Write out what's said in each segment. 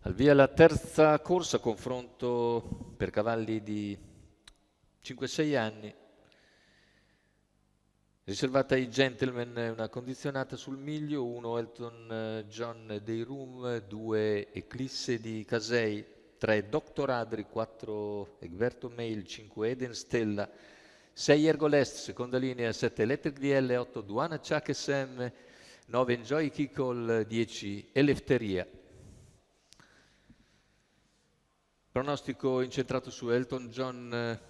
Al via la terza corsa, confronto per cavalli di 5-6 anni, riservata ai gentleman, una condizionata sul miglio, 1 Elton John dei Room, 2 Eclisse di Casei, 3 Dr. Adri, 4 Egberto Mail, 5 Eden Stella, 6 Ergolest, seconda linea, 7 Electric DL, 8 Duana Chuck SM, 9 Enjoy Kikol, 10 Elefteria. Pronostico incentrato su Elton John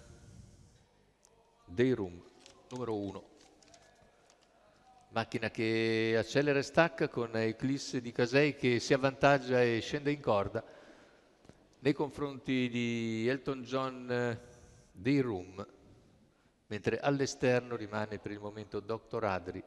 dei Room, numero 1. Macchina che accelera e stacca con Eclisse di Casei che si avvantaggia e scende in corda nei confronti di Elton John dei Room, mentre all'esterno rimane per il momento Dr. Adri.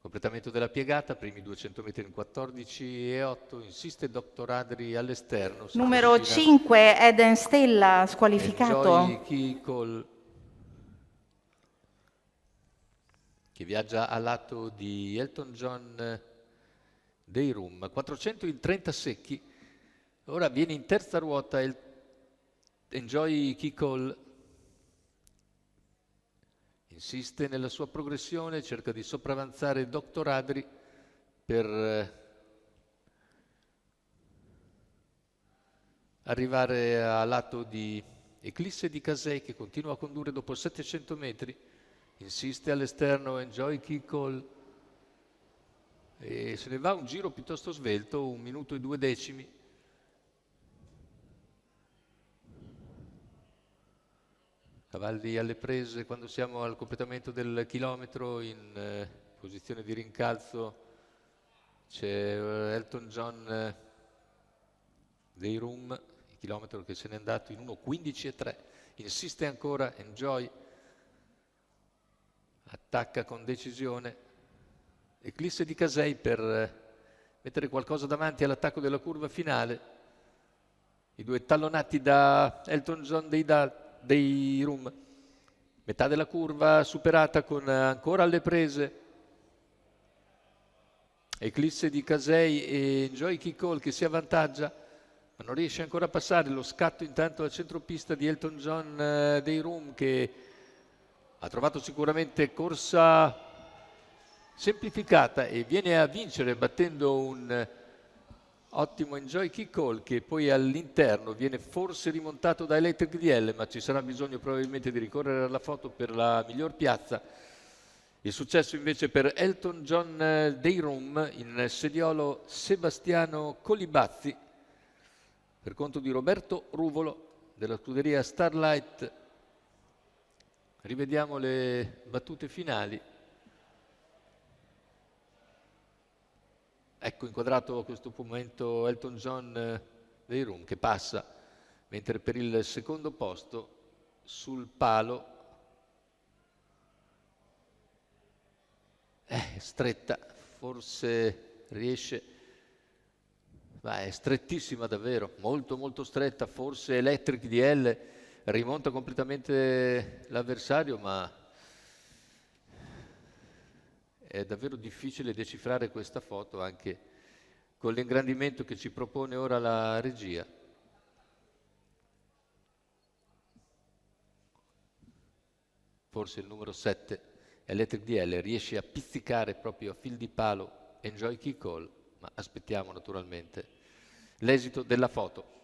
Completamento della piegata, primi 200 metri in 14,8, insiste Dr. Adri all'esterno. Numero 5, Eden Stella, squalificato. Enjoy Kikol, che viaggia a lato di Elton John dei Room. 400 in 30 secchi, ora viene in terza ruota Enjoy Kikol. Insiste nella sua progressione, cerca di sopravanzare il Dr. Adri per arrivare a lato di Eclisse di Casei che continua a condurre dopo 700 metri. Insiste all'esterno Enjoy Kikol e se ne va un giro piuttosto svelto, 1 minuto e 2 decimi. Cavalli alle prese quando siamo al completamento del chilometro, in posizione di rincalzo c'è Elton John dei Room, il chilometro che se n'è andato in 1:15,3. Insiste ancora Enjoy, attacca con decisione Eclisse di Casei per mettere qualcosa davanti all'attacco della curva finale. I due tallonati da Elton John dei Room, metà della curva superata con ancora alle prese Eclisse di Casei e Enjoy Kikol che si avvantaggia ma non riesce ancora a passare. Lo scatto intanto al centropista di Elton John dei Room che ha trovato sicuramente corsa semplificata e viene a vincere battendo un ottimo Enjoy Kikol che poi all'interno viene forse rimontato da Electric DL, ma ci sarà bisogno probabilmente di ricorrere alla foto per la miglior piazza. Il successo invece per Elton John dei Room in sediolo Sebastiano Colibazzi per conto di Roberto Ruvolo della scuderia Starlight. Rivediamo le battute finali. Ecco inquadrato a questo momento Elton John dei Room che passa, mentre per il secondo posto sul palo è stretta, forse riesce, ma è strettissima davvero, molto molto stretta, forse Electric DL rimonta completamente l'avversario, ma è davvero difficile decifrare questa foto anche con l'ingrandimento che ci propone ora la regia. Forse il numero 7, Electric DL, riesce a pizzicare proprio a fil di palo Enjoy Kikol, ma aspettiamo naturalmente l'esito della foto.